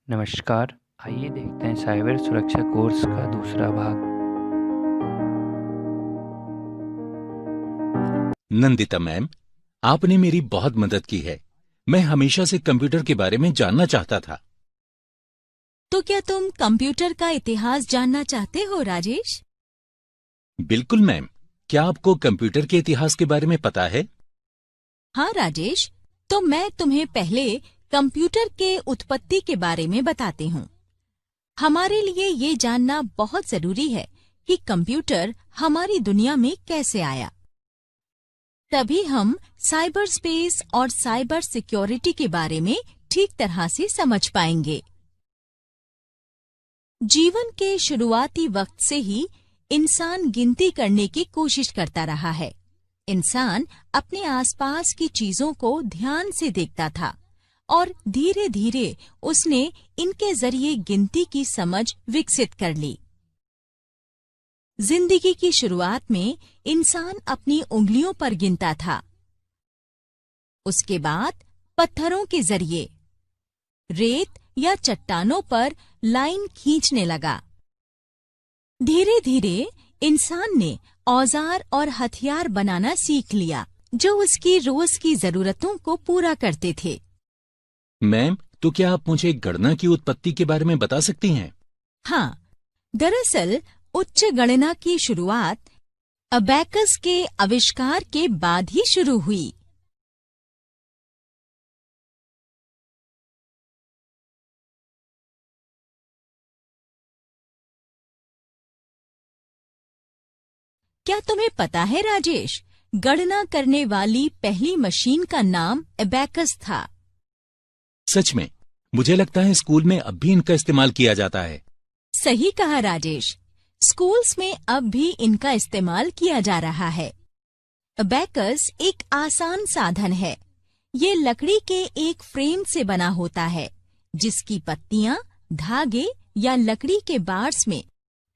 नमस्कार। आइए देखते हैं साइबर सुरक्षा कोर्स का दूसरा भाग। नंदिता मैम, आपने मेरी बहुत मदद की है। मैं हमेशा से कंप्यूटर के बारे में जानना चाहता था। तो क्या तुम कंप्यूटर का इतिहास जानना चाहते हो, राजेश? बिल्कुल मैम। क्या आपको कंप्यूटर के इतिहास के बारे में पता है? हाँ राजेश, तो मैं तुम्हें पहले कंप्यूटर के उत्पत्ति के बारे में बताती हूँ। हमारे लिए ये जानना बहुत जरूरी है कि कंप्यूटर हमारी दुनिया में कैसे आया। तभी हम साइबर स्पेस और साइबर सिक्योरिटी के बारे में ठीक तरह से समझ पाएंगे। जीवन के शुरुआती वक्त से ही इंसान गिनती करने की कोशिश करता रहा है। इंसान अपने आसपास की चीजों को ध्यान से देखता था और धीरे धीरे उसने इनके जरिए गिनती की समझ विकसित कर ली। जिंदगी की शुरुआत में इंसान अपनी उंगलियों पर गिनता था। उसके बाद पत्थरों के जरिए, रेत या चट्टानों पर लाइन खींचने लगा। धीरे धीरे इंसान ने औजार और हथियार बनाना सीख लिया जो उसकी रोज की जरूरतों को पूरा करते थे। मैम, तो क्या आप मुझे गणना की उत्पत्ति के बारे में बता सकती हैं? हाँ, दरअसल उच्च गणना की शुरुआत अबैकस के आविष्कार के बाद ही शुरू हुई। क्या तुम्हें पता है राजेश, गणना करने वाली पहली मशीन का नाम अबैकस था। सच में? मुझे लगता है स्कूल में अब भी इनका इस्तेमाल किया जाता है। सही कहा राजेश, स्कूल्स में अब भी इनका इस्तेमाल किया जा रहा है। अबैकस एक आसान साधन है। ये लकड़ी के एक फ्रेम से बना होता है जिसकी पत्तियां धागे या लकड़ी के बार्स में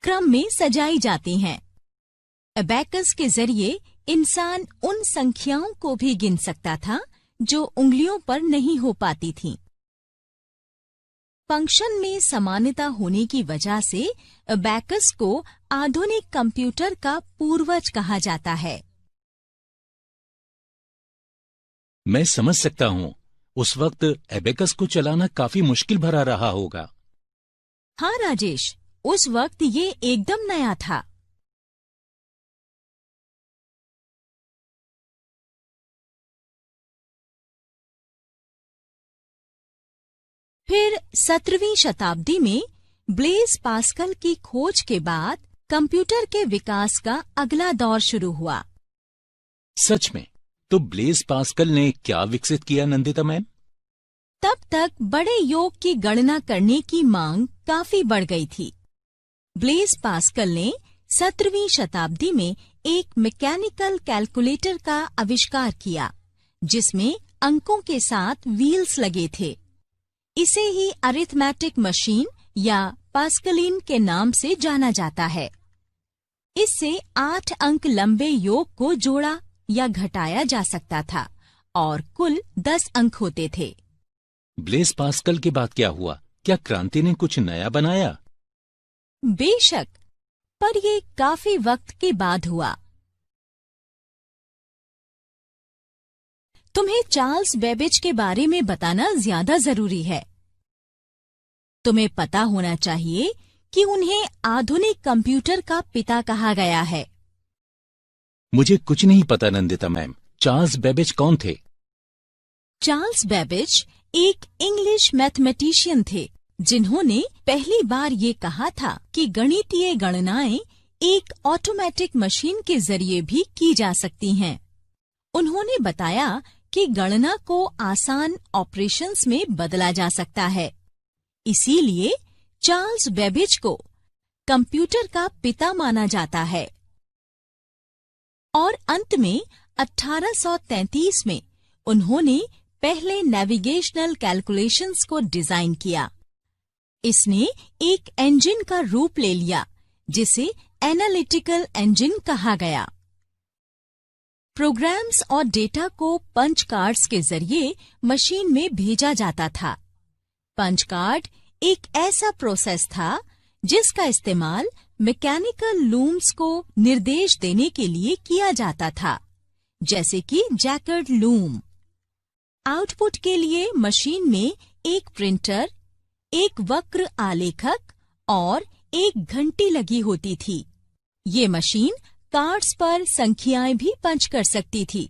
क्रम में सजाई जाती हैं। अबैकस के जरिए इंसान उन संख्याओं को भी गिन सकता था जो उंगलियों पर नहीं हो पाती थीं। फंक्शन में समानता होने की वजह से अबैकस को आधुनिक कंप्यूटर का पूर्वज कहा जाता है। मैं समझ सकता हूँ। उस वक्त एबेकस को चलाना काफी मुश्किल भरा रहा होगा। हाँ राजेश, उस वक्त ये एकदम नया था। फिर 17वीं शताब्दी में ब्लेज पास्कल की खोज के बाद कंप्यूटर के विकास का अगला दौर शुरू हुआ। सच में? तो ब्लेज पास्कल ने क्या विकसित किया नंदिता मैम? तब तक बड़े योग की गणना करने की मांग काफी बढ़ गई थी। ब्लेज पास्कल ने 17वीं शताब्दी में एक मैकेनिकल कैलकुलेटर का आविष्कार किया जिसमें अंकों के साथ व्हील्स लगे थे। इसे ही अरिथमेटिक मशीन या पास्कलिन के नाम से जाना जाता है। इससे 8 अंक लंबे योग को जोड़ा या घटाया जा सकता था और कुल 10 अंक होते थे। ब्लेज पास्कल के बाद क्या हुआ? क्या क्रांति ने कुछ नया बनाया? बेशक, पर ये काफी वक्त के बाद हुआ। तुम्हें चार्ल्स बेबेज के बारे में बताना ज्यादा जरूरी है। तुम्हें पता होना चाहिए कि उन्हें आधुनिक कंप्यूटर का पिता कहा गया है। मुझे कुछ नहीं पता नंदिता मैम। चार्ल्स बेबेज कौन थे? चार्ल्स बेबेज एक इंग्लिश मैथमेटिशियन थे जिन्होंने पहली बार ये कहा था कि गणितीय गणनाएं एक ऑटोमेटिक मशीन के जरिए भी की जा सकती हैं। उन्होंने बताया कि गणना को आसान ऑपरेशंस में बदला जा सकता है। इसीलिए चार्ल्स बेबेज को कंप्यूटर का पिता माना जाता है। और अंत में 1833 में उन्होंने पहले नेविगेशनल कैलकुलेशंस को डिजाइन किया। इसने एक इंजन का रूप ले लिया जिसे एनालिटिकल इंजन कहा गया। प्रोग्राम्स और डेटा को पंच कार्ड्स के जरिए मशीन में भेजा जाता था। पंच कार्ड एक ऐसा प्रोसेस था जिसका इस्तेमाल मैकेनिकल लूम्स को निर्देश देने के लिए किया जाता था, जैसे कि जैकर्ड लूम। आउटपुट के लिए मशीन में एक प्रिंटर, एक वक्र आलेखक और एक घंटी लगी होती थी। ये मशीन कार्ड्स पर संख्याएं भी पंच कर सकती थी।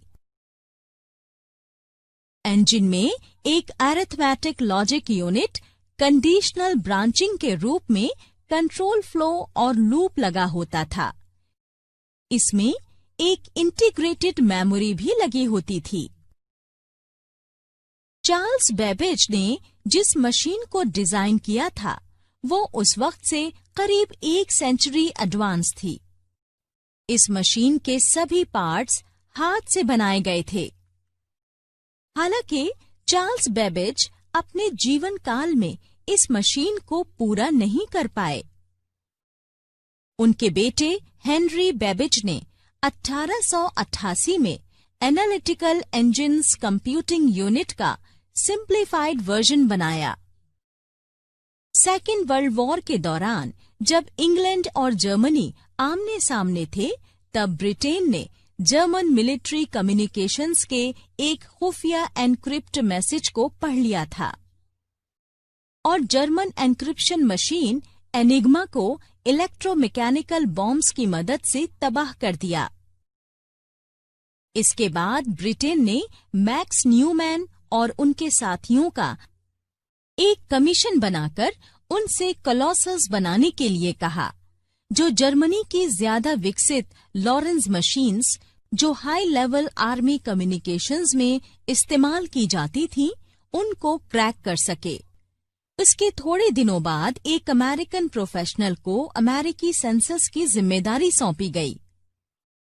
इंजन में एक arithmetic logic unit conditional branching के रूप में कंट्रोल फ्लो और लूप लगा होता था। इसमें एक इंटीग्रेटेड मेमोरी भी लगी होती थी। चार्ल्स बेबेज ने जिस मशीन को डिजाइन किया था वो उस वक्त से करीब 1 सेंचुरी एडवांस थी। इस मशीन के सभी पार्ट्स हाथ से बनाए गए थे। हालांकि चार्ल्स बेबेज अपने जीवन काल में इस मशीन को पूरा नहीं कर पाए। उनके बेटे हेनरी बेबेज ने 1888 में एनालिटिकल इंजन्स कंप्यूटिंग यूनिट का सिंप्लीफाइड वर्जन बनाया। सेकेंड वर्ल्ड वॉर के दौरान जब इंग्लैंड और जर्मनी आमने सामने थे, तब ब्रिटेन ने जर्मन मिलिट्री कम्युनिकेशंस के एक खुफिया एन्क्रिप्ट मैसेज को पढ़ लिया था और जर्मन एन्क्रिप्शन मशीन एनिग्मा को इलेक्ट्रोमैकेनिकल बॉम्ब्स की मदद से तबाह कर दिया। इसके बाद ब्रिटेन ने मैक्स न्यूमैन और उनके साथियों का एक कमीशन बनाकर उनसे कॉलोसस बनाने के लिए कहा, जो जर्मनी की ज्यादा विकसित लॉरेंस मशीन्स जो हाई लेवल आर्मी कम्युनिकेशंस में इस्तेमाल की जाती थीं, उनको क्रैक कर सके। इसके थोड़े दिनों बाद एक अमेरिकन प्रोफेशनल को अमेरिकी सेंसस की जिम्मेदारी सौंपी गई।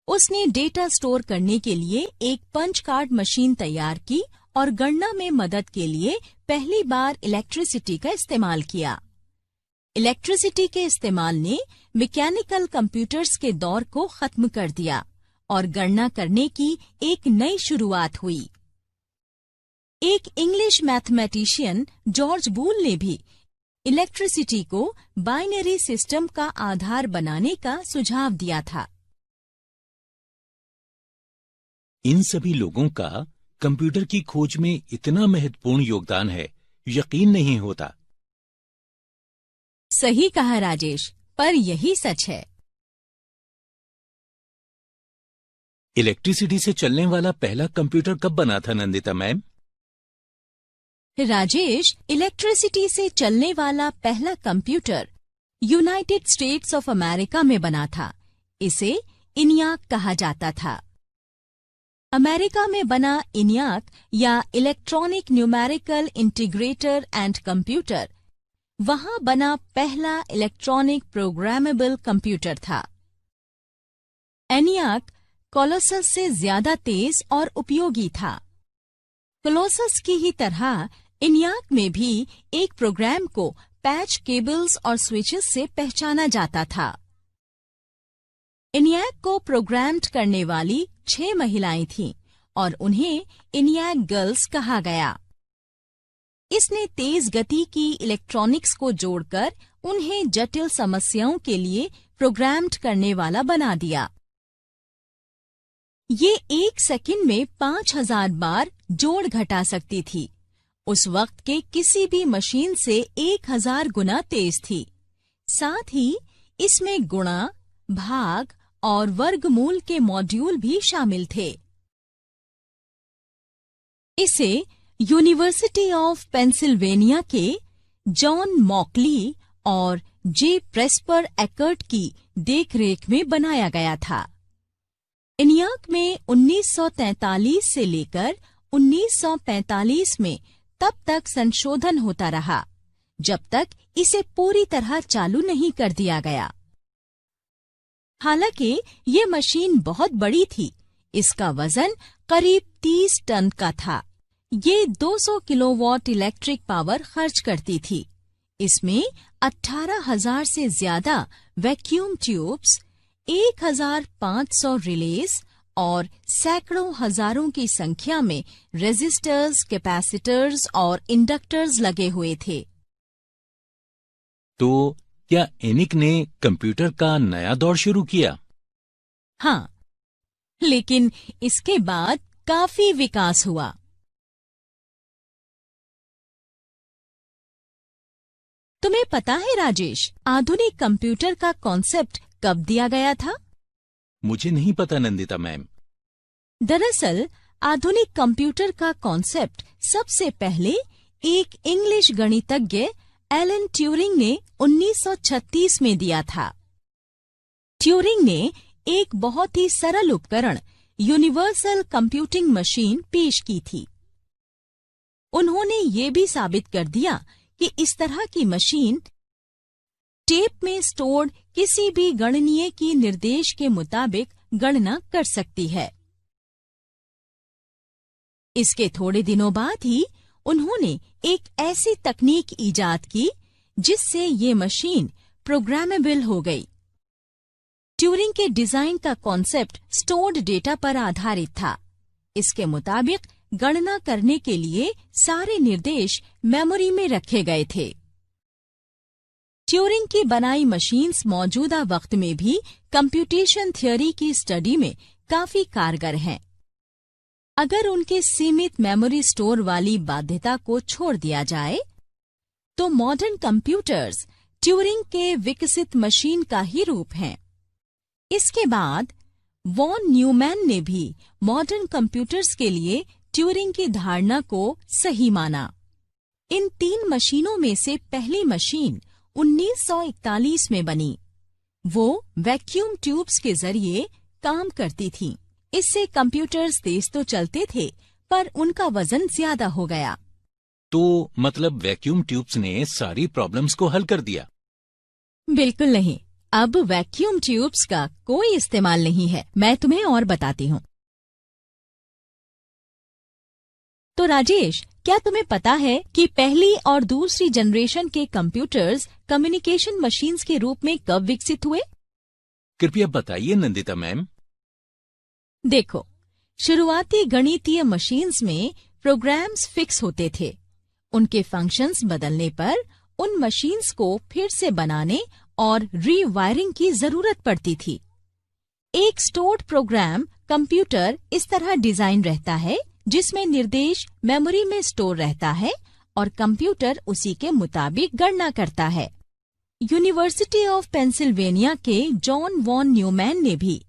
उसने डेटा स्टोर करने के लिए एक पंच कार्ड मशीन तैयार की और गणना में मदद के लिए पहली बार इलेक्ट्रिसिटी का इस्तेमाल किया। इलेक्ट्रिसिटी के इस्तेमाल ने मैकेनिकल कंप्यूटर्स के दौर को खत्म कर दिया और गणना करने की एक नई शुरुआत हुई। एक इंग्लिश मैथमेटिशियन जॉर्ज बूल ने भी इलेक्ट्रिसिटी को बाइनरी सिस्टम का आधार बनाने का सुझाव दिया था। इन सभी लोगों का कंप्यूटर की खोज में इतना महत्वपूर्ण योगदान है, यकीन नहीं होता। सही कहा राजेश, पर यही सच है। इलेक्ट्रिसिटी से चलने वाला पहला कंप्यूटर कब बना था नंदिता मैम? राजेश, इलेक्ट्रिसिटी से चलने वाला पहला computer United states of America में बना था। इसे इनियाक कहा जाता था। अमेरिका में बना इनियाक या electronic numerical integrator and computer वहां बना पहला इलेक्ट्रॉनिक प्रोग्रामेबल कंप्यूटर था। एनियाक कोलोसस से ज्यादा तेज और उपयोगी था। कोलोसस की ही तरह इनियाक में भी एक प्रोग्राम को पैच केबल्स और स्विचेस से पहचाना जाता था। इनियाक को प्रोग्राम्ड करने वाली 6 महिलाएं थीं और उन्हें इनियाक गर्ल्स कहा गया। इसने तेज गति की इलेक्ट्रॉनिक्स को जोड़कर उन्हें जटिल समस्याओं के लिए प्रोग्राम्ड करने वाला बना दिया। ये 1 सेकंड में 5000 बार जोड़ घटा सकती थी। उस वक्त के किसी भी मशीन से 1000 गुना तेज थी। साथ ही इसमें गुणा, भाग और वर्गमूल के मॉड्यूल भी शामिल थे। इसे यूनिवर्सिटी ऑफ पेंसिल्वेनिया के जॉन मॉकली और जे प्रेस्पर एकर्ट की देखरेख में बनाया गया था। इनियाक में 1943 से लेकर 1945 में तब तक संशोधन होता रहा, जब तक इसे पूरी तरह चालू नहीं कर दिया गया। हालांकि ये मशीन बहुत बड़ी थी। इसका वजन करीब 30 टन का था। ये 200 किलोवाट इलेक्ट्रिक पावर खर्च करती थी। इसमें 18,000 से ज्यादा वैक्यूम ट्यूब्स, 1,500 रिलेज और सैकड़ों हजारों की संख्या में रेजिस्टर्स, कैपेसिटर्स और इंडक्टर्स लगे हुए थे। तो क्या एनिक ने कंप्यूटर का नया दौर शुरू किया? हाँ, लेकिन इसके बाद काफी विकास हुआ। तुम्हें पता है राजेश, आधुनिक कंप्यूटर का कॉन्सेप्ट कब दिया गया था? मुझे नहीं पता नंदिता मैम। दरअसल आधुनिक कंप्यूटर का कॉन्सेप्ट सबसे पहले एक इंग्लिश गणितज्ञ एलन ट्यूरिंग ने 1936 में दिया था। ट्यूरिंग ने एक बहुत ही सरल उपकरण यूनिवर्सल कंप्यूटिंग मशीन पेश की थी। उन्होंने ये भी साबित कर दिया कि इस तरह की मशीन टेप में स्टोर्ड किसी भी गणनीय की निर्देश के मुताबिक गणना कर सकती है। इसके थोड़े दिनों बाद ही उन्होंने एक ऐसी तकनीक इजाद की जिससे ये मशीन प्रोग्रामेबल हो गई। ट्यूरिंग के डिजाइन का कॉन्सेप्ट स्टोर्ड डेटा पर आधारित था। इसके मुताबिक गणना करने के लिए सारे निर्देश मेमोरी में रखे गए थे। ट्यूरिंग की बनाई मशीन्स मौजूदा वक्त में भी कंप्यूटेशन थ्योरी की स्टडी में काफी कारगर हैं। अगर उनके सीमित मेमोरी स्टोर वाली बाध्यता को छोड़ दिया जाए तो मॉडर्न कंप्यूटर्स ट्यूरिंग के विकसित मशीन का ही रूप हैं। इसके बाद वॉन न्यूमैन ने भी मॉडर्न कंप्यूटर्स के लिए ट्यूरिंग की धारणा को सही माना। इन 3 मशीनों में से पहली मशीन 1941 में बनी। वो वैक्यूम ट्यूब्स के जरिए काम करती थी। इससे कंप्यूटर्स तेज तो चलते थे पर उनका वजन ज्यादा हो गया। तो मतलब वैक्यूम ट्यूब्स ने सारी प्रॉब्लम्स को हल कर दिया? बिल्कुल नहीं, अब वैक्यूम ट्यूब्स का कोई इस्तेमाल नहीं है। मैं तुम्हें और बताती हूँ। तो राजेश, क्या तुम्हें पता है कि पहली और दूसरी जनरेशन के कंप्यूटर्स कम्युनिकेशन मशीन्स के रूप में कब विकसित हुए? कृपया बताइए नंदिता मैम। देखो, शुरुआती गणितीय मशीन्स में प्रोग्राम्स फिक्स होते थे। उनके फंक्शंस बदलने पर उन मशीन्स को फिर से बनाने और रीवायरिंग की जरूरत पड़ती थी। एक स्टोर्ड प्रोग्राम कंप्यूटर इस तरह डिजाइन रहता है जिसमें निर्देश मेमोरी में स्टोर रहता है और कंप्यूटर उसी के मुताबिक गणना करता है। यूनिवर्सिटी ऑफ पेंसिल्वेनिया के जॉन वॉन न्यूमैन ने भी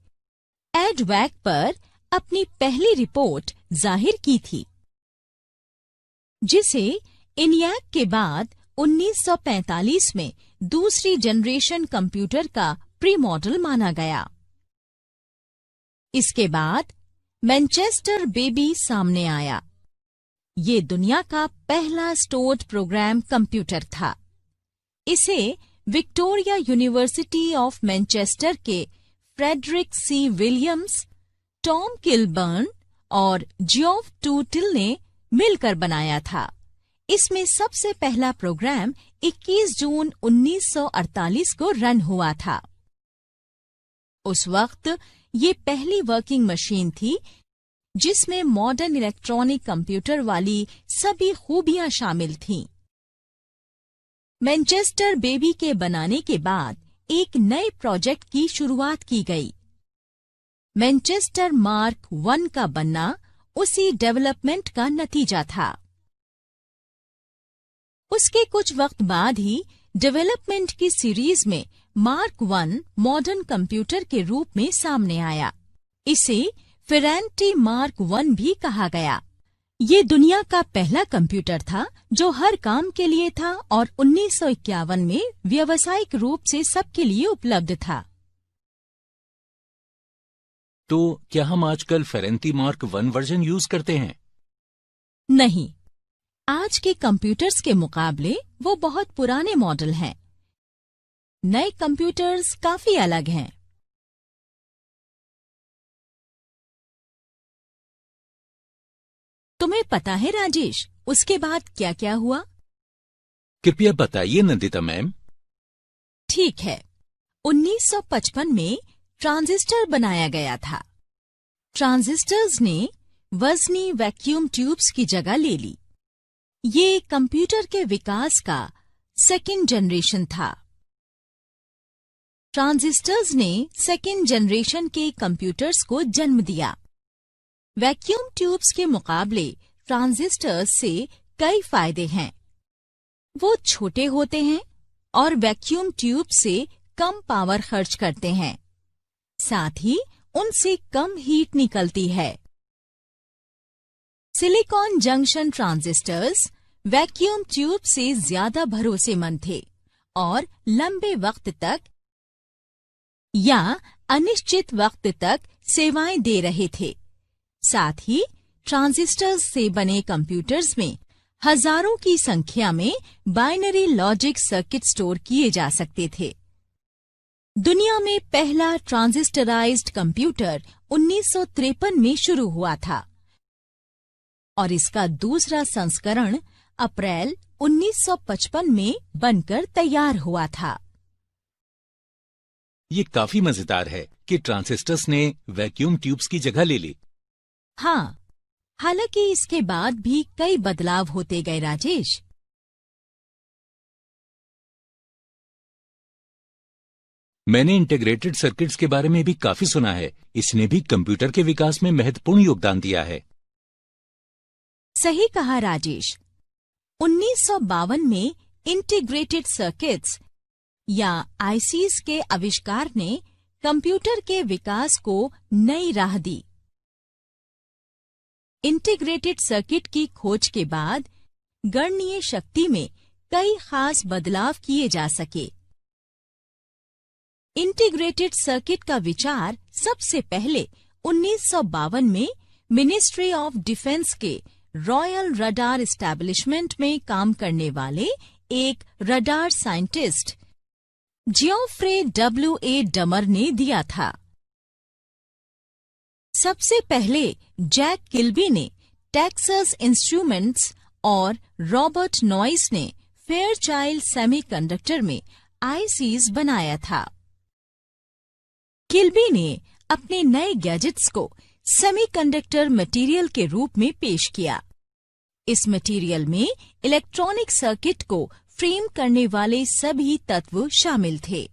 एडवैक पर अपनी पहली रिपोर्ट जाहिर की थी, जिसे इनियाक के बाद 1945 में दूसरी जनरेशन कंप्यूटर का प्री मॉडल माना गया। इसके बाद मैनचेस्टर बेबी सामने आया। ये दुनिया का पहला स्टोर्ड प्रोग्राम कंप्यूटर था। इसे विक्टोरिया यूनिवर्सिटी ऑफ मैनचेस्टर के Frederic C Williams, Tom Kilburn और जियोफ टूटिल ने मिलकर बनाया था। इसमें सबसे पहला प्रोग्राम 21 जून 1948 को रन हुआ था। उस वक्त ये पहली वर्किंग मशीन थी जिसमें मॉडर्न इलेक्ट्रॉनिक कंप्यूटर वाली सभी खूबियां शामिल थीं। मैनचेस्टर बेबी के बनाने के बाद एक नए प्रोजेक्ट की शुरुआत की गई। मैनचेस्टर मार्क 1 का बनना उसी डेवलपमेंट का नतीजा था। उसके कुछ वक्त बाद ही डेवलपमेंट की सीरीज में मार्क 1 मॉडर्न कंप्यूटर के रूप में सामने आया। इसे फेरेंटी मार्क 1 भी कहा गया। ये दुनिया का पहला कंप्यूटर था जो हर काम के लिए था और 1951 में व्यावसायिक रूप से सबके लिए उपलब्ध था। तो क्या हम आजकल फेरेंटी मार्क 1 वर्जन यूज करते हैं? नहीं, आज के कंप्यूटर्स के मुकाबले वो बहुत पुराने मॉडल हैं। नए कंप्यूटर्स काफी अलग हैं। तुम्हें पता है राजेश, उसके बाद क्या क्या हुआ? कृपया बताइए नंदिता मैम। ठीक है, 1955 में ट्रांजिस्टर बनाया गया था। ट्रांजिस्टर्स ने वजनी वैक्यूम ट्यूब्स की जगह ले ली। ये कंप्यूटर के विकास का सेकेंड जनरेशन था। ट्रांजिस्टर्स ने सेकेंड जनरेशन के कंप्यूटर्स को जन्म दिया। वैक्यूम ट्यूब्स के मुकाबले ट्रांजिस्टर्स से कई फायदे हैं। वो छोटे होते हैं और वैक्यूम ट्यूब से कम पावर खर्च करते हैं। साथ ही उनसे कम हीट निकलती है। Silicon junction transistors vacuum tube से ज्यादा भरोसेमंद थे और लंबे वक्त तक या अनिश्चित वक्त तक सेवाएं दे रहे थे। साथ ही ट्रांजिस्टर्स से बने कंप्यूटर्स में हजारों की संख्या में बाइनरी लॉजिक सर्किट स्टोर किए जा सकते थे। दुनिया में पहला ट्रांजिस्टराइज्ड कंप्यूटर 1953 में शुरू हुआ था और इसका दूसरा संस्करण अप्रैल 1955 में बनकर तैयार हुआ था। ये काफी मजेदार है कि ट्रांजिस्टर्स ने वैक्यूम ट्यूब्स की जगह ले ली। हाँ, हालांकि इसके बाद भी कई बदलाव होते गए राजेश। मैंने इंटीग्रेटेड सर्किट्स के बारे में भी काफी सुना है। इसने भी कंप्यूटर के विकास में महत्वपूर्ण योगदान दिया है। सही कहा राजेश। 1952 में इंटीग्रेटेड सर्किट्स या आईसीज के आविष्कार ने कंप्यूटर के विकास को नई राह दी। इंटीग्रेटेड सर्किट की खोज के बाद गणनीय शक्ति में कई खास बदलाव किए जा सके। इंटीग्रेटेड सर्किट का विचार सबसे पहले 1952 में मिनिस्ट्री ऑफ डिफेंस के रॉयल रडार एस्टैब्लिशमेंट में काम करने वाले एक रडार साइंटिस्ट जियोफ्रे W.A. डमर ने दिया था। सबसे पहले जैक किल्बी ने टेक्सास इंस्ट्रूमेंट्स और रॉबर्ट नॉइस ने फेयरचाइल्ड सेमीकंडक्टर में आईसीज बनाया था। किल्बी ने अपने नए गैजेट्स को सेमीकंडक्टर मटेरियल के रूप में पेश किया। इस मटेरियल में इलेक्ट्रॉनिक सर्किट को फ्रेम करने वाले सभी तत्व शामिल थे।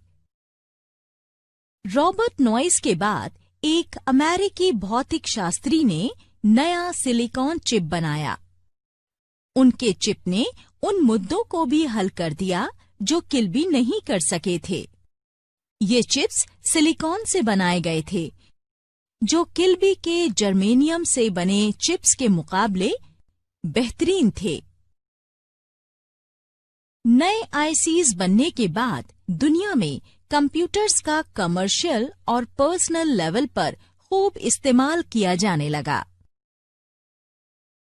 रॉबर्ट नॉइस के बाद एक अमेरिकी भौतिक शास्त्री ने नया सिलिकॉन चिप बनाया। उनके चिप ने उन मुद्दों को भी हल कर दिया जो किल्बी नहीं कर सके थे। ये चिप्स सिलिकॉन से बनाए गए थे, जो किल्बी के जर्मेनियम से बने चिप्स के मुकाबले बेहतरीन थे। नए आईसीज बनने के बाद दुनिया में कंप्यूटर्स का कमर्शियल और पर्सनल लेवल पर खूब इस्तेमाल किया जाने लगा।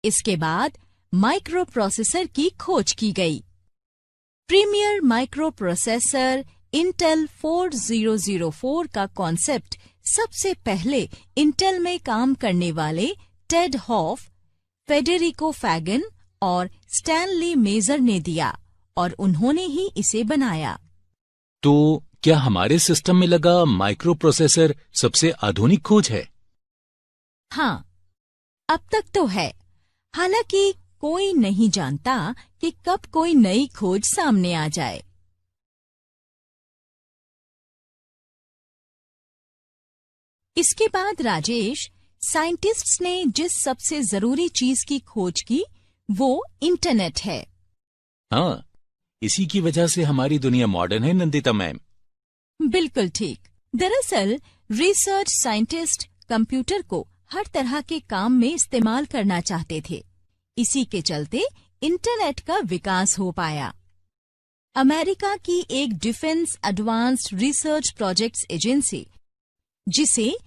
इसके बाद माइक्रो प्रोसेसर की खोज की गई। प्रीमियर माइक्रो प्रोसेसर इंटेल 4004 का कॉन्सेप्ट सबसे पहले इंटेल में काम करने वाले टेड हॉफ, फेडेरिको फैगन और स्टैनली मेजर ने दिया और उन्होंने ही इसे बनाया। तो क्या हमारे सिस्टम में लगा माइक्रो प्रोसेसर सबसे आधुनिक खोज है? हाँ, अब तक तो है। हालांकि कोई नहीं जानता कि कब कोई नई खोज सामने आ जाए। इसके बाद राजेश, साइंटिस्ट्स ने जिस सबसे जरूरी चीज की खोज की वो इंटरनेट है। हाँ, इसी की वजह से हमारी दुनिया मॉडर्न है नंदिता मैम। बिल्कुल ठीक। दरअसल रिसर्च साइंटिस्ट कंप्यूटर को हर तरह के काम में इस्तेमाल करना चाहते थे। इसी के चलते इंटरनेट का विकास हो पाया। अमेरिका की एक defence advanced research projects agency, जिसे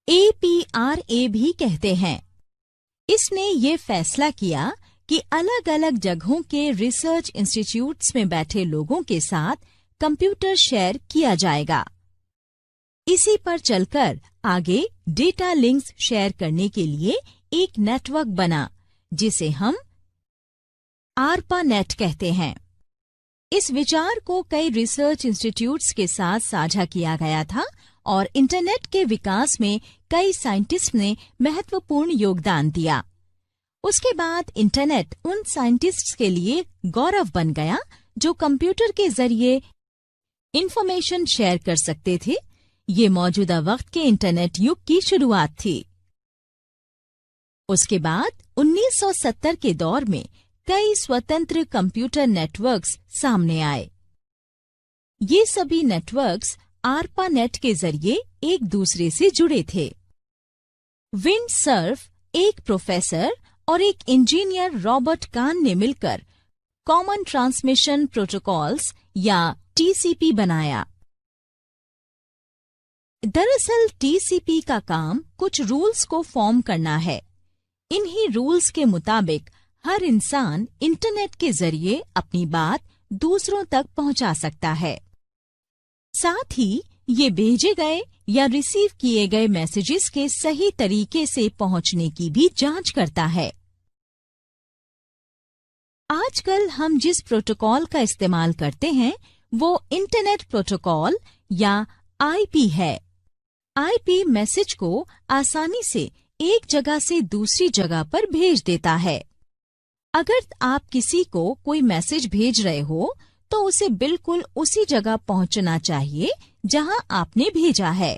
APRA भी कहते हैं, इसने ये फैसला किया कि अलग अलग जगहों के रिसर्च इंस्टीट्यूट्स में बैठे लोगों के साथ कंप्यूटर शेयर किया जाएगा। इसी पर चलकर आगे डेटा लिंक्स शेयर करने के लिए एक नेटवर्क बना, जिसे हम ARPANET कहते हैं। इस विचार को कई रिसर्च इंस्टीट्यूट्स के साथ साझा किया गया था और इंटरनेट के विकास में कई साइंटिस्ट ने महत्वपूर्ण योगदान दिया। उसके बाद इंटरनेट उन साइंटिस्ट्स के लिए गौरव बन गया जो कंप्यूटर के जरिए इंफॉर्मेशन शेयर कर सकते थे। ये मौजूदा वक्त के इंटरनेट युग की शुरुआत थी। उसके बाद 1970 के दौर में कई स्वतंत्र कंप्यूटर नेटवर्क्स सामने आए। ये सभी नेटवर्क्स आरपानेट के जरिए एक दूसरे से जुड़े थे। विंडसर्फ एक प्रोफेसर और एक इंजीनियर रॉबर्ट कान ने मिलकर कॉमन ट्रांसमिशन प्रोटोकॉल्स या टीसीपी बनाया। दरअसल टीसीपी का काम कुछ रूल्स को फॉर्म करना है। इन्हीं रूल्स के मुताबिक हर इंसान इंटरनेट के जरिए अपनी बात दूसरों तक पहुंचा सकता है। साथ ही ये भेजे गए या रिसीव किए गए मैसेजेस के सही तरीके से पहुंचने की भी जांच करता है। आजकल हम जिस प्रोटोकॉल का इस्तेमाल करते हैं वो इंटरनेट प्रोटोकॉल या आईपी है। आईपी मैसेज को आसानी से एक जगह से दूसरी जगह पर भेज देता है। अगर आप किसी को कोई मैसेज भेज रहे हो तो उसे बिल्कुल उसी जगह पहुंचना चाहिए जहां आपने भेजा है।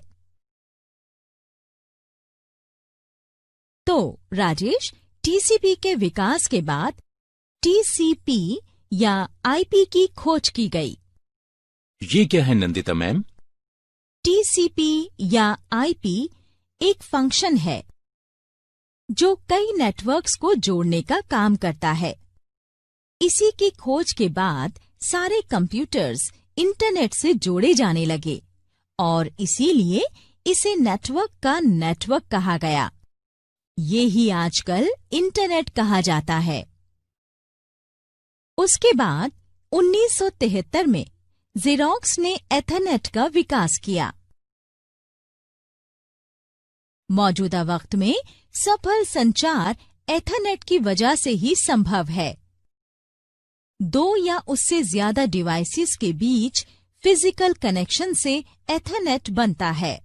तो राजेश, टीसीपी के विकास के बाद टीसीपी या आईपी की खोज की गई। ये क्या है नंदिता मैम? टीसीपी या आईपी एक फंक्शन है जो कई नेटवर्क्स को जोड़ने का काम करता है। इसी की खोज के बाद सारे कंप्यूटर्स इंटरनेट से जोड़े जाने लगे और इसीलिए इसे नेटवर्क का नेटवर्क कहा गया। ये ही आजकल इंटरनेट कहा जाता है। उसके बाद 1973 में ज़ेरोक्स ने एथरनेट का विकास किया। मौजूदा वक्त में सफल संचार एथरनेट की वजह से ही संभव है। दो या उससे ज्यादा डिवाइसेस के बीच फिजिकल कनेक्शन से एथरनेट बनता है।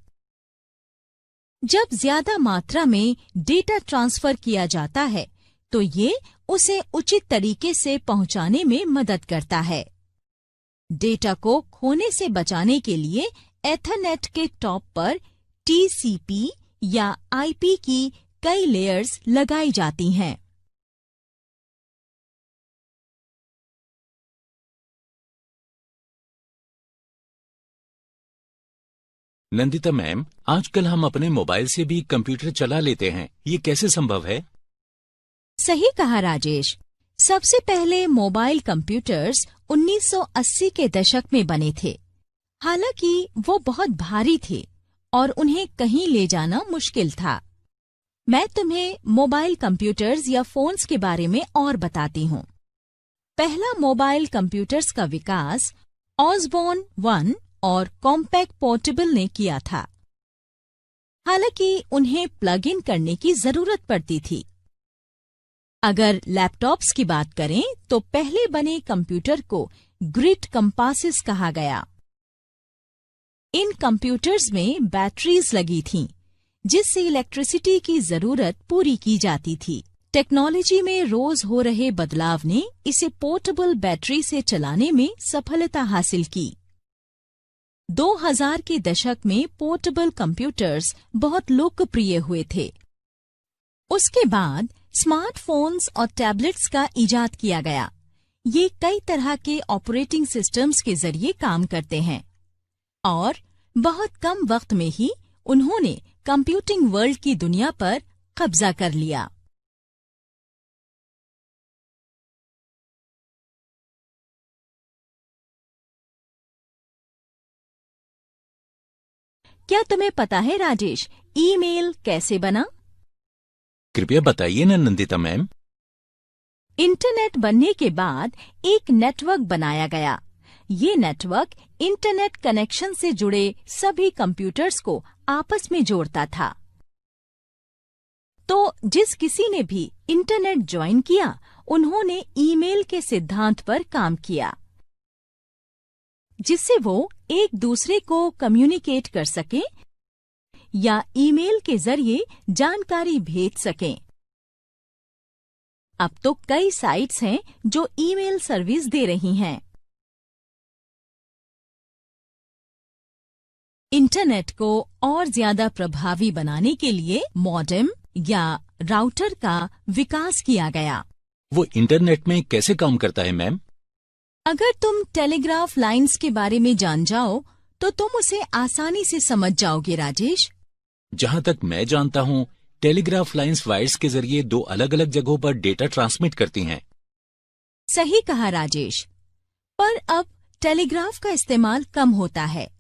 जब ज्यादा मात्रा में डेटा ट्रांसफर किया जाता है तो ये उसे उचित तरीके से पहुंचाने में मदद करता है। डेटा को खोने से बचाने के लिए एथरनेट के टॉप पर टीसीपी या आईपी की कई लेयर्स लगाई जाती हैं। नंदिता मैम, आजकल हम अपने मोबाइल से भी कंप्यूटर चला लेते हैं। ये कैसे संभव है? सही कहा राजेश। सबसे पहले मोबाइल कंप्यूटर्स 1980 के दशक में बने थे। हालांकि वो बहुत भारी थे और उन्हें कहीं ले जाना मुश्किल था। मैं तुम्हें मोबाइल कंप्यूटर्स या फोन्स के बारे में और बताती हूँ। पहला मोबाइल कंप्यूटर्स का विकास ऑसबॉर्न 1 और कॉम्पैक्ट पोर्टेबल ने किया था। हालांकि उन्हें प्लग इन करने की जरूरत पड़ती थी। अगर लैपटॉप्स की बात करें तो पहले बने कंप्यूटर को ग्रिड कंपासेस कहा गया। इन कंप्यूटर्स में बैटरीज लगी थीं, जिससे इलेक्ट्रिसिटी की जरूरत पूरी की जाती थी। टेक्नोलॉजी में रोज हो रहे बदलाव ने इसे पोर्टेबल बैटरी से चलाने में सफलता हासिल की। 2000 के दशक में पोर्टेबल कंप्यूटर्स बहुत लोकप्रिय हुए थे। उसके बाद स्मार्टफोन्स और टैबलेट्स का इजाद किया गया। ये कई तरह के ऑपरेटिंग सिस्टम्स के जरिए काम करते हैं और बहुत कम वक्त में ही उन्होंने कंप्यूटिंग वर्ल्ड की दुनिया पर कब्जा कर लिया। क्या तुम्हें पता है राजेश, ईमेल कैसे बना? कृपया बताइए ना नंदिता मैम। इंटरनेट बनने के बाद एक नेटवर्क बनाया गया। ये नेटवर्क इंटरनेट कनेक्शन से जुड़े सभी कंप्यूटर्स को आपस में जोड़ता था। तो जिस किसी ने भी इंटरनेट ज्वाइन किया, उन्होंने ईमेल के सिद्धांत पर काम किया, जिससे वो एक दूसरे को कम्युनिकेट कर सकें या ईमेल के जरिए जानकारी भेज सकें। अब तो कई साइट्स हैं जो ईमेल सर्विस दे रही हैं। इंटरनेट को और ज्यादा प्रभावी बनाने के लिए मॉडेम या राउटर का विकास किया गया। वो इंटरनेट में कैसे काम करता है मैम? अगर तुम टेलीग्राफ लाइंस के बारे में जान जाओ तो तुम उसे आसानी से समझ जाओगे राजेश। जहां तक मैं जानता हूं, टेलीग्राफ लाइंस वायर्स के जरिए दो अलग अलग जगहों पर डेटा ट्रांसमिट करती हैं। सही कहा राजेश, पर अब टेलीग्राफ का इस्तेमाल कम होता है।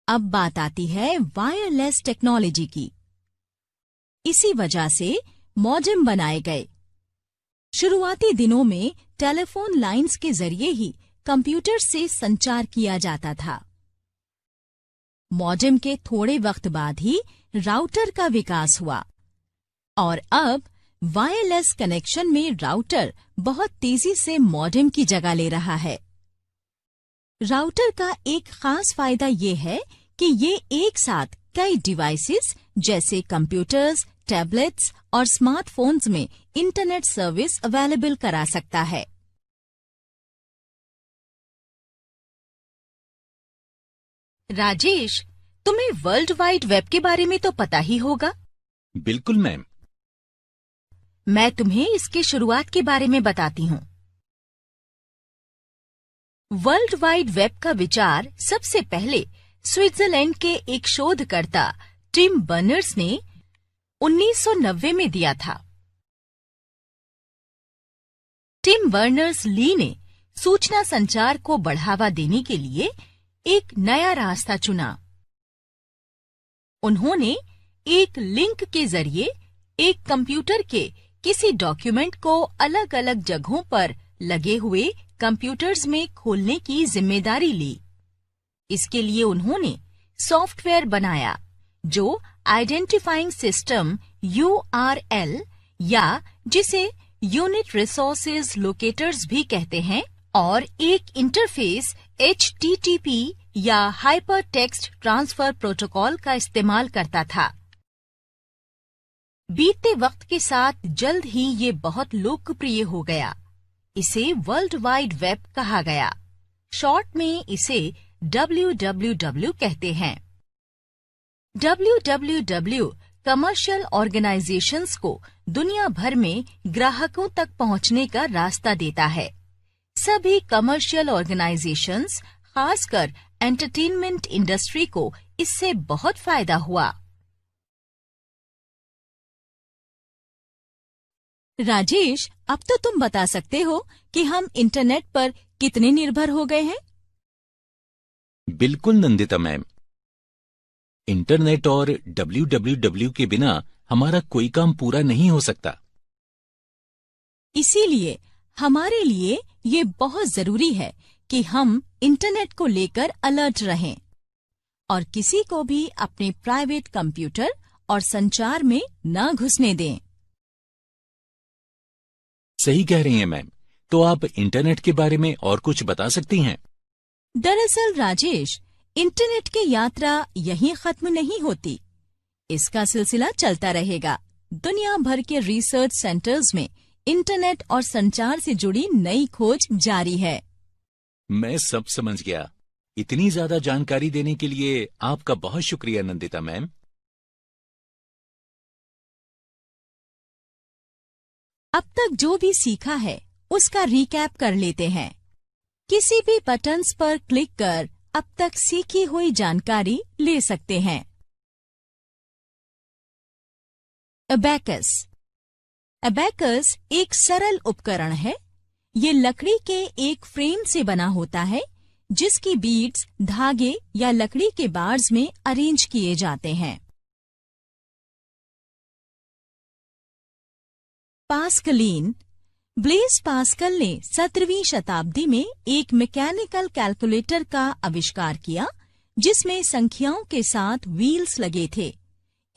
अब बात आती है वायरलेस टेक्नोलॉजी की। इसी वजह से मॉडेम बनाए गए। शुरुआती दिनों में टेलीफोन लाइंस के जरिए ही कंप्यूटर से संचार किया जाता था। मॉडेम के थोड़े वक्त बाद ही राउटर का विकास हुआ और अब वायरलेस कनेक्शन में राउटर बहुत तेजी से मॉडेम की जगह ले रहा है। राउटर का एक खास फायदा ये है कि ये एक साथ कई डिवाइसेस जैसे कंप्यूटर्स, टैबलेट्स और स्मार्टफोन्स में इंटरनेट सर्विस अवेलेबल करा सकता है। राजेश, तुम्हें वर्ल्ड वाइड वेब के बारे में तो पता ही होगा। बिल्कुल मैम। मैं तुम्हें इसके शुरुआत के बारे में बताती हूँ। वर्ल्ड वाइड वेब का विचार सबसे पहले स्विट्जरलैंड के एक शोधकर्ता टिम बर्नर्स ने 1990 में दिया था। टिम बर्नर्स ली ने सूचना संचार को बढ़ावा देने के लिए एक नया रास्ता चुना। उन्होंने एक लिंक के जरिए एक कंप्यूटर के किसी डॉक्यूमेंट को अलग अलग जगहों पर लगे हुए कंप्यूटर्स में खोलने की जिम्मेदारी ली। इसके लिए उन्होंने सॉफ्टवेयर बनाया जो आइडेंटिफाइंग सिस्टम URL या जिसे यूनिट रिसोर्सेज लोकेटर्स भी कहते हैं और एक इंटरफेस HTTP या हाइपर टेक्स्ट ट्रांसफर प्रोटोकॉल का इस्तेमाल करता था। बीतते वक्त के साथ जल्द ही ये बहुत लोकप्रिय हो गया। इसे वर्ल्ड वाइड वेब कहा गया। शॉर्ट में इसे WWW कहते हैं। WWW कमर्शियल ऑर्गेनाइजेशंस को दुनिया भर में ग्राहकों तक पहुंचने का रास्ता देता है। सभी कमर्शियल ऑर्गेनाइजेशंस, खासकर एंटरटेनमेंट इंडस्ट्री को इससे बहुत फायदा हुआ। राजेश, अब तो तुम बता सकते हो कि हम इंटरनेट पर कितने निर्भर हो गए हैं? बिल्कुल नंदिता मैम। इंटरनेट और WWW के बिना हमारा कोई काम पूरा नहीं हो सकता। इसीलिए हमारे लिए ये बहुत जरूरी है कि हम इंटरनेट को लेकर अलर्ट रहें और किसी को भी अपने प्राइवेट कंप्यूटर और संचार में न घुसने दें। सही कह रही हैं मैम। तो आप इंटरनेट के बारे में और कुछ बता सकती हैं? दरअसल राजेश, इंटरनेट की यात्रा यहीं खत्म नहीं होती। इसका सिलसिला चलता रहेगा। दुनिया भर के रिसर्च सेंटर्स में इंटरनेट और संचार से जुड़ी नई खोज जारी है। मैं सब समझ गया। इतनी ज्यादा जानकारी देने के लिए आपका बहुत शुक्रिया नंदिता मैम। अब तक जो भी सीखा है उसका रिकैप कर लेते हैं। किसी भी बटन्स पर क्लिक कर अब तक सीखी हुई जानकारी ले सकते हैं। अबैकस। अबैकस एक सरल उपकरण है। ये लकड़ी के एक फ्रेम से बना होता है जिसकी बीड्स धागे या लकड़ी के बार्स में अरेंज किए जाते हैं। पास्कलिन। ब्लेज पास्कल ने 17वीं शताब्दी में एक मैकेनिकल कैलकुलेटर का आविष्कार किया जिसमें संख्याओं के साथ व्हील्स लगे थे।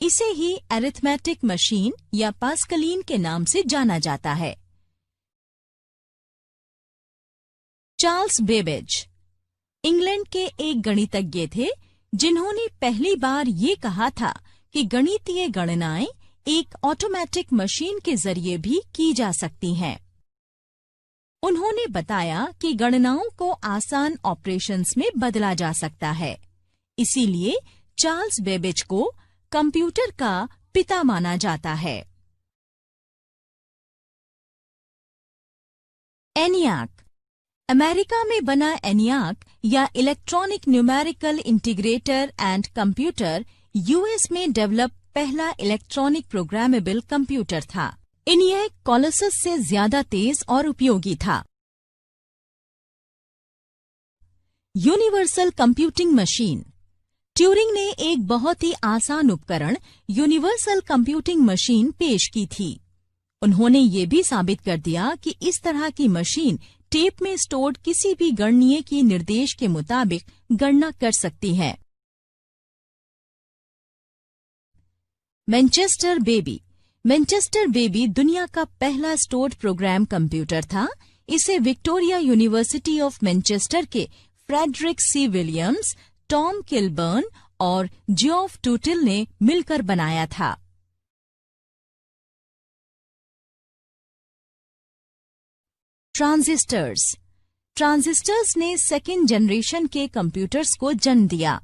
इसे ही अरिथमेटिक मशीन या पास्कलिन के नाम से जाना जाता है। चार्ल्स बेबेज इंग्लैंड के एक गणितज्ञ थे जिन्होंने पहली बार ये कहा था कि गणितीय गणनाएं एक ऑटोमेटिक मशीन के जरिए भी की जा सकती हैं। उन्होंने बताया कि गणनाओं को आसान ऑपरेशंस में बदला जा सकता है। इसीलिए चार्ल्स बेबेज को कंप्यूटर का पिता माना जाता है। एनियाक। अमेरिका में बना एनियाक या electronic numerical integrator and computer US में डेवलप पहला इलेक्ट्रॉनिक प्रोग्रामेबल कंप्यूटर था। ENIAC कोलोसस से ज्यादा तेज और उपयोगी था। Universal computing machine. ट्यूरिंग ने एक बहुत ही आसान उपकरण यूनिवर्सल कंप्यूटिंग मशीन पेश की थी। उन्होंने ये भी साबित कर दिया कि इस तरह की मशीन टेप में स्टोर्ड किसी भी गणनीय की निर्देश के मुताबिक गणना कर सकती है। Manchester baby. मैनचेस्टर बेबी दुनिया का पहला स्टोर्ड प्रोग्राम कंप्यूटर था। इसे विक्टोरिया यूनिवर्सिटी ऑफ मैनचेस्टर के Frederic C Williams, Tom Kilburn और जियोफ टूटिल ने मिलकर बनाया था। ट्रांजिस्टर्स। ट्रांजिस्टर्स ने सेकेंड जनरेशन के कंप्यूटर्स को जन्म दिया।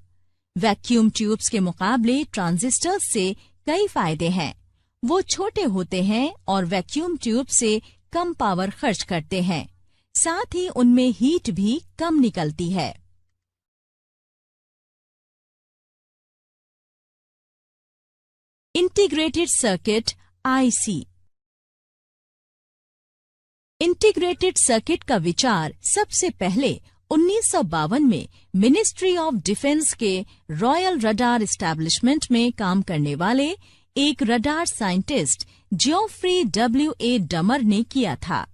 वैक्यूम ट्यूब्स के मुकाबले ट्रांजिस्टर्स से कई फायदे हैं। वो छोटे होते हैं और वैक्यूम ट्यूब से कम पावर खर्च करते हैं। साथ ही उनमें हीट भी कम निकलती है। Integrated circuit IC. Integrated circuit का विचार सबसे पहले 1952 में मिनिस्ट्री ऑफ डिफेंस के रॉयल रडार एस्टैब्लिशमेंट में काम करने वाले एक रडार साइंटिस्ट जियोफ्री W.A. डमर ने किया था।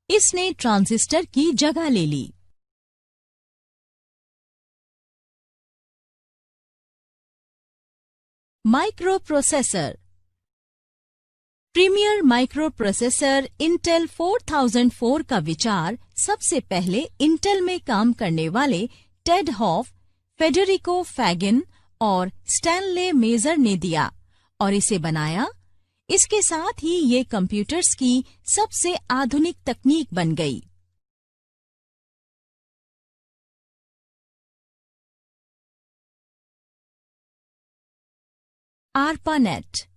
इसने ट्रांजिस्टर की जगह ले ली। माइक्रोप्रोसेसर। प्रीमियर माइक्रोप्रोसेसर इंटेल 4004 का विचार सबसे पहले इंटेल में काम करने वाले टेड हॉफ, फेडेरिको फैगिन और स्टैनले मेजर ने दिया और इसे बनाया। इसके साथ ही ये कंप्यूटर्स की सबसे आधुनिक तकनीक बन गई। ARPANET।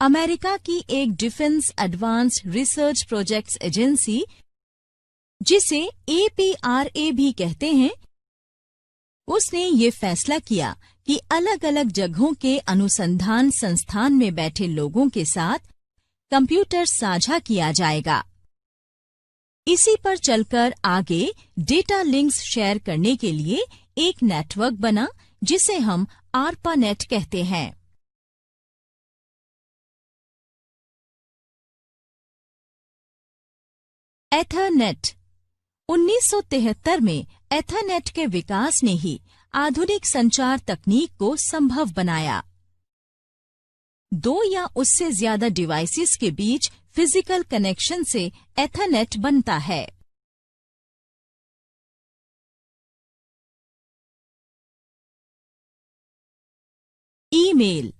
अमेरिका की एक defence advanced research projects agency, जिसे APRA भी कहते हैं, उसने ये फैसला किया कि अलग अलग जगहों के अनुसंधान संस्थान में बैठे लोगों के साथ कंप्यूटर साझा किया जाएगा। इसी पर चलकर आगे डेटा लिंक्स शेयर करने के लिए एक नेटवर्क बना, जिसे हम ARPANET कहते हैं। एथरनेट। 1973 में एथरनेट के विकास ने ही आधुनिक संचार तकनीक को संभव बनाया। 2 या उससे ज्यादा डिवाइसेस के बीच फिजिकल कनेक्शन से एथरनेट बनता है। ईमेल।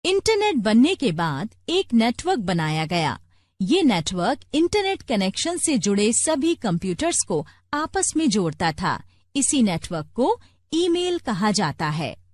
इंटरनेट बनने के बाद एक नेटवर्क बनाया गया। ये नेटवर्क इंटरनेट कनेक्शन से जुड़े सभी कंप्यूटर्स को आपस में जोड़ता था। इसी नेटवर्क को ईमेल कहा जाता है।